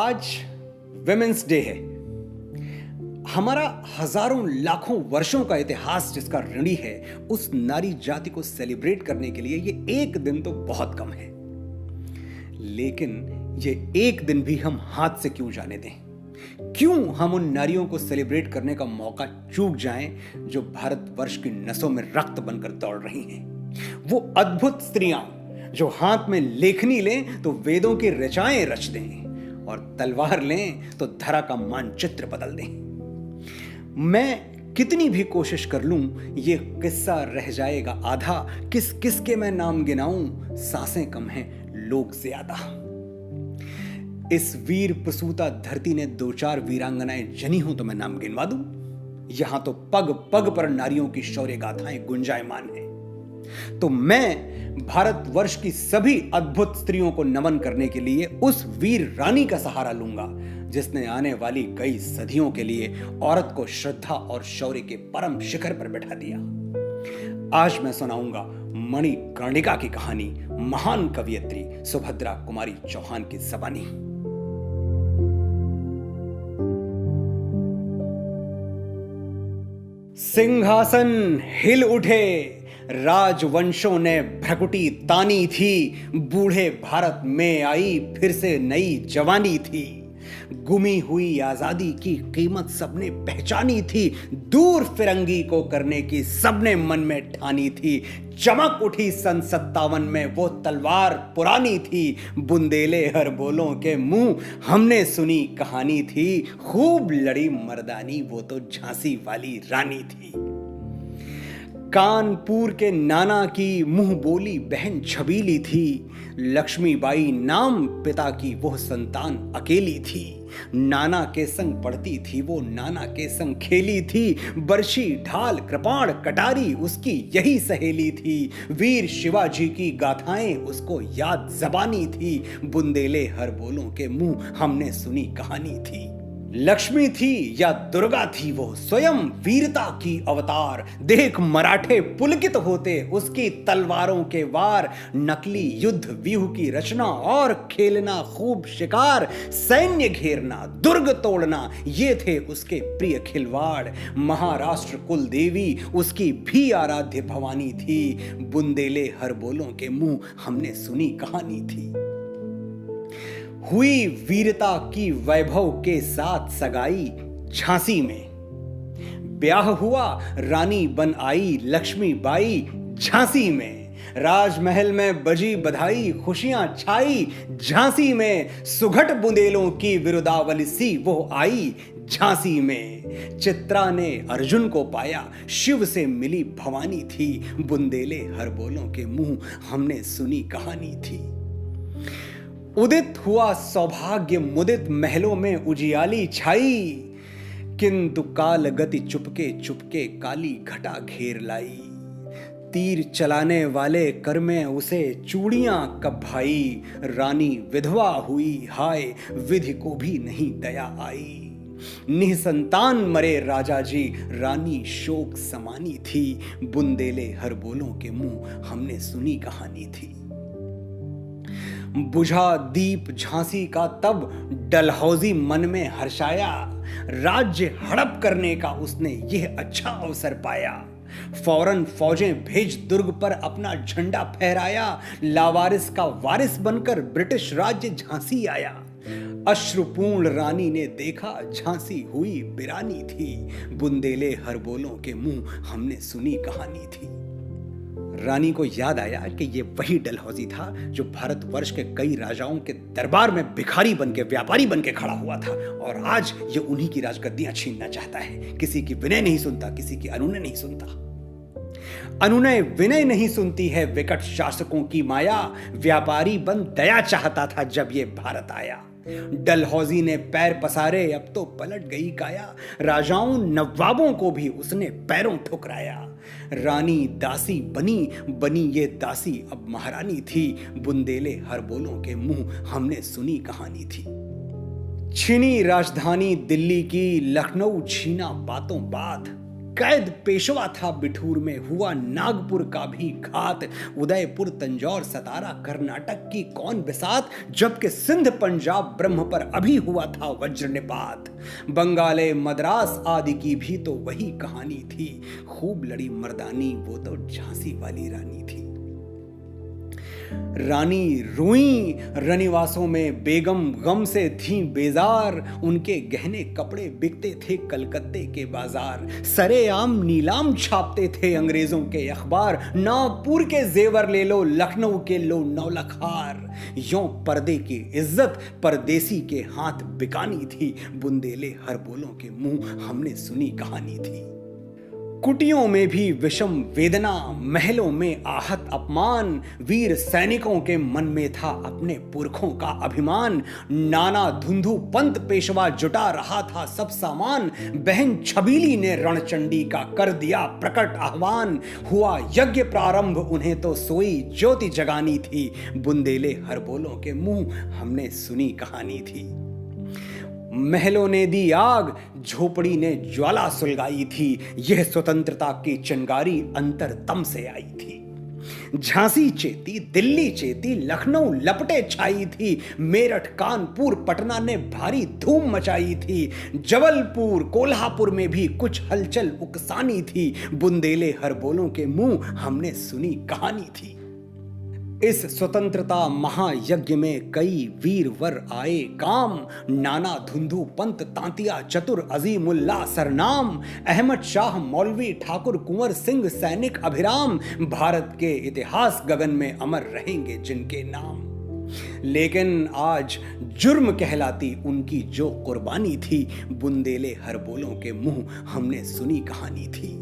आज women's day है। हमारा हजारों लाखों वर्षों का इतिहास जिसका ऋणी है, उस नारी जाति को सेलिब्रेट करने के लिए ये एक दिन तो बहुत कम है। लेकिन ये एक दिन भी हम हाथ से क्यों जाने दें? क्यों हम उन नारियों को सेलिब्रेट करने का मौका चूक जाएं जो भारतवर्ष की नसों में रक्त बनकर दौड़ रही हैं? वो अद्भुत स्त्रियां जो हाथ में लेखनी लें तो वेदों की ऋचाएं रच दें और तलवार लें तो धरा का मानचित्र बदल दें। मैं कितनी भी कोशिश कर लूं, ये किस्सा रह जाएगा आधा। किस किस के मैं नाम गिनाऊं, सांसें कम हैं, लोग ज्यादा। इस वीर प्रसूता धरती ने दो चार वीरांगनाएं जनी हो तो मैं नाम गिनवा दूं। यहां तो पग पग पर नारियों की शौर्य गाथाएं गुंजायमान हैं। तो मैं भारतवर्ष की सभी अद्भुत स्त्रियों को नमन करने के लिए उस वीर रानी का सहारा लूंगा जिसने आने वाली कई सदियों के लिए औरत को श्रद्धा और शौर्य के परम शिखर पर बैठा दिया। आज मैं सुनाऊंगा मणिकर्णिका की कहानी, महान कवियत्री सुभद्रा कुमारी चौहान की ज़बानी। सिंहासन हिल उठे, राजवंशों ने भ्रकुटी तानी थी, बूढ़े भारत में आई फिर से नई जवानी थी। गुमी हुई आजादी की कीमत सबने पहचानी थी, दूर फिरंगी को करने की सबने मन में ठानी थी। चमक उठी सन 57 में वो तलवार पुरानी थी, बुंदेले हर बोलों के मुंह हमने सुनी कहानी थी। खूब लड़ी मर्दानी वो तो झांसी वाली रानी थी। कानपुर के नाना की मुंह बोली बहन छबीली थी, लक्ष्मीबाई नाम पिता की वो संतान अकेली थी। नाना के संग पढ़ती थी वो, नाना के संग खेली थी, बरशी ढाल कृपाण कटारी उसकी यही सहेली थी। वीर शिवाजी की गाथाएं उसको याद जबानी थी, बुंदेले हर बोलों के मुंह हमने सुनी कहानी थी। लक्ष्मी थी या दुर्गा थी वो, स्वयं वीरता की अवतार। देख मराठे पुलकित होते उसकी तलवारों के वार। नकली युद्ध व्यूह की रचना और खेलना खूब शिकार। सैन्य घेरना, दुर्ग तोड़ना, ये थे उसके प्रिय खिलवाड़। महाराष्ट्र कुल देवी उसकी भी आराध्य भवानी थी, बुंदेले हर बोलों के मुंह हमने सुनी कहानी थी। हुई वीरता की वैभव के साथ सगाई झांसी में, ब्याह हुआ रानी बन आई लक्ष्मीबाई झांसी में। राजमहल में बजी बधाई, खुशियां छाई झांसी में। सुघट बुंदेलों की विरुदावली सी वो आई झांसी में। चित्रा ने अर्जुन को पाया, शिव से मिली भवानी थी, बुंदेले हर बोलों के मुंह हमने सुनी कहानी थी। उदित हुआ सौभाग्य मुदित महलों में उजियाली छाई, किंतु काल गति चुपके चुपके काली घटा घेर लाई। तीर चलाने वाले कर में उसे चूड़ियां कब भाई, रानी विधवा हुई हाय विधि को भी नहीं दया आई। निसंतान मरे राजा जी, रानी शोक समानी थी, बुंदेले हर बोलों के मुंह हमने सुनी कहानी थी। बुझा दीप झांसी का तब डलहौजी मन में हर्षाया, राज्य हड़प करने का उसने यह अच्छा अवसर पाया। फौरन फौजें भेज दुर्ग पर अपना झंडा फहराया, लावारिस का वारिस बनकर ब्रिटिश राज्य झांसी आया। अश्रुपूर्ण रानी ने देखा झांसी हुई बिरानी थी, बुंदेले हर बोलों के मुंह हमने सुनी कहानी थी। रानी को याद आया कि ये वही डलहौजी था जो भारतवर्ष के कई राजाओं के दरबार में भिखारी बनके, व्यापारी बनके खड़ा हुआ था, और आज ये उन्हीं की राजगद्दियां छीनना चाहता है। किसी की विनय नहीं सुनता, किसी की अनुनय नहीं सुनता। अनुनय विनय नहीं सुनती है विकट शासकों की माया। व्यापारी बन दया चाहता था जब ये भारत आया। डलहौजी ने पैर पसारे, अब तो पलट गई काया। राजाओं नवाबों को भी उसने पैरों ठुकराया। रानी दासी बनी बनी ये दासी अब महारानी थी, बुंदेले हर बोलों के मुंह हमने सुनी कहानी थी। छीनी राजधानी दिल्ली की, लखनऊ छीना बातों बात। कैद पेशवा था बिठूर में, हुआ नागपुर का भी घात, उदयपुर तंजौर सतारा कर्नाटक की कौन बिसात, जबकि सिंध पंजाब ब्रह्म पर अभी हुआ था वज्र निपात। बंगाले मद्रास आदि की भी तो वही कहानी थी, खूब लड़ी मर्दानी वो तो झांसी वाली रानी थी। रानी रोई रनिवासों में, बेगम गम से थी बेजार, उनके गहने कपड़े बिकते थे कलकत्ते के बाजार, सरेआम नीलाम छापते थे अंग्रेजों के अखबार, नागपुर के जेवर ले लो, लखनऊ के लो नौलखार। यों पर्दे की इज्जत परदेसी के हाथ बिकानी थी, बुंदेले हर बोलों के मुंह हमने सुनी कहानी थी। कुटियों में भी विषम वेदना, महलों में आहत अपमान, वीर सैनिकों के मन में था अपने पुरखों का अभिमान। नाना धुंधु पंत पेशवा जुटा रहा था सब सामान, बहन छबीली ने रणचंडी का कर दिया प्रकट आह्वान। हुआ यज्ञ प्रारंभ उन्हें तो सोई ज्योति जगानी थी, बुंदेले हर बोलों के मुंह हमने सुनी कहानी थी। महलों ने दी आग, झोपड़ी ने ज्वाला सुलगाई थी, यह स्वतंत्रता की चिंगारी अंतरतम से आई थी। झांसी चेती, दिल्ली चेती, लखनऊ लपटे छाई थी, मेरठ कानपुर पटना ने भारी धूम मचाई थी, जबलपुर कोल्हापुर में भी कुछ हलचल उकसानी थी, बुंदेले हर बोलों के मुंह हमने सुनी कहानी थी। इस स्वतंत्रता महायज्ञ में कई वीरवर आए काम, नाना धुंधु पंत तांतिया चतुर अजीमुल्ला सरनाम, अहमद शाह मौलवी ठाकुर कुंवर सिंह सैनिक अभिराम, भारत के इतिहास गगन में अमर रहेंगे जिनके नाम। लेकिन आज जुर्म कहलाती उनकी जो कुर्बानी थी, बुंदेले हर बोलों के मुंह हमने सुनी कहानी थी।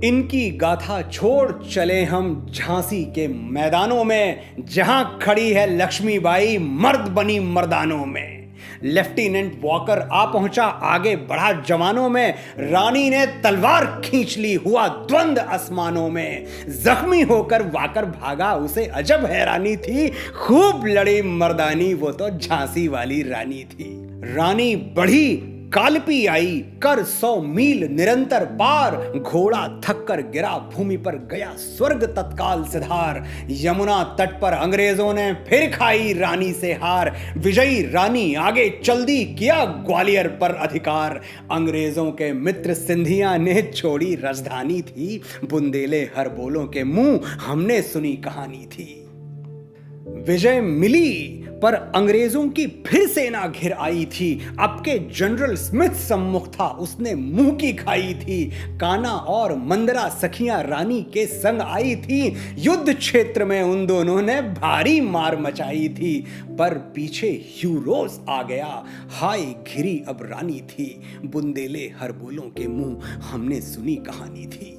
इनकी गाथा छोड़ चले हम झांसी के मैदानों में, जहां खड़ी है लक्ष्मीबाई मर्द बनी मर्दानों में। लेफ्टिनेंट वॉकर आ पहुंचा, आगे बढ़ा जवानों में, रानी ने तलवार खींच ली, हुआ द्वंद आसमानों में। जख्मी होकर वाकर भागा, उसे अजब हैरानी थी, खूब लड़ी मर्दानी वो तो झांसी वाली रानी थी। रानी बढ़ी कालपी आई, कर 100 मील निरंतर पार, घोड़ा थक कर गिरा भूमि पर गया स्वर्ग तत्काल सिधार। यमुना तट पर अंग्रेजों ने फिर खाई रानी से हार, विजयी रानी आगे चल दी, किया ग्वालियर पर अधिकार। अंग्रेजों के मित्र सिंधिया ने छोड़ी राजधानी थी, बुंदेले हर बोलों के मुंह हमने सुनी कहानी थी। विजय मिली पर अंग्रेजों की फिर सेना घिर आई थी, अब के जनरल स्मिथ सम्मुख था, उसने मुंह की खाई थी। काना और मंदरा सखियां रानी के संग आई थी, युद्ध क्षेत्र में उन दोनों ने भारी मार मचाई थी। पर पीछे ह्यूरोस आ गया, हाय घिरी अब रानी थी, बुंदेले हर बोलों के मुंह हमने सुनी कहानी थी।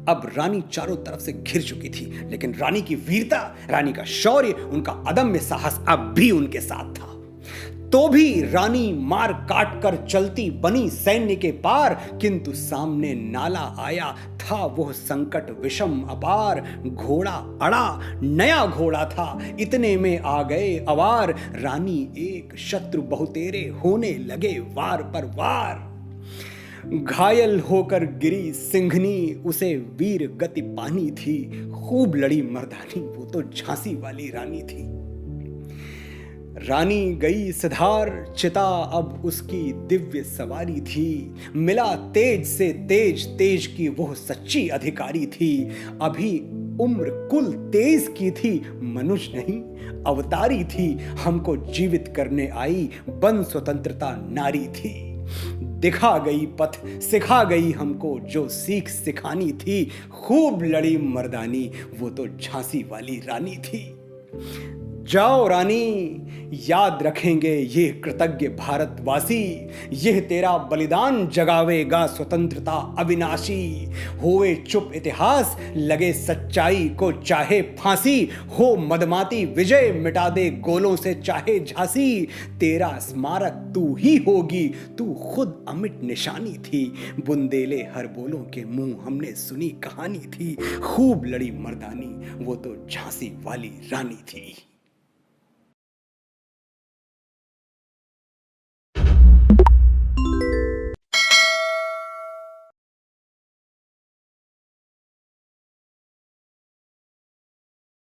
अब रानी चारों तरफ से घिर चुकी थी, लेकिन रानी की वीरता, रानी का शौर्य, उनका अदम्य साहस अब भी उनके साथ था। तो भी रानी मार काट कर चलती बनी सैन्य के पार, किंतु सामने नाला आया था वह संकट विषम अपार। घोड़ा अड़ा, नया घोड़ा था, इतने में आ गए अवार, रानी एक शत्रु बहुतेरे होने लगे वार पर वार। घायल होकर गिरी सिंघनी, उसे वीर गति पानी थी, खूब लड़ी मर्दानी वो तो झांसी वाली रानी थी। रानी गई सिधार, चिता अब उसकी दिव्य सवारी थी, मिला तेज से तेज, तेज की वो सच्ची अधिकारी थी। अभी उम्र कुल 23 की थी, मनुष्य नहीं अवतारी थी, हमको जीवित करने आई बन स्वतंत्रता नारी थी। दिखा गई पथ, सिखा गई हमको जो सीख सिखानी थी, खूब लड़ी मर्दानी वो तो झांसी वाली रानी थी। जाओ रानी, याद रखेंगे ये कृतज्ञ भारतवासी, यह तेरा बलिदान जगावेगा स्वतंत्रता अविनाशी। होए चुप इतिहास, लगे सच्चाई को चाहे फांसी, हो मदमाती विजय मिटा दे गोलों से चाहे झांसी। तेरा स्मारक तू ही होगी, तू खुद अमिट निशानी थी, बुंदेले हर बोलों के मुंह हमने सुनी कहानी थी। खूब लड़ी मर्दानी वो तो झांसी वाली रानी थी।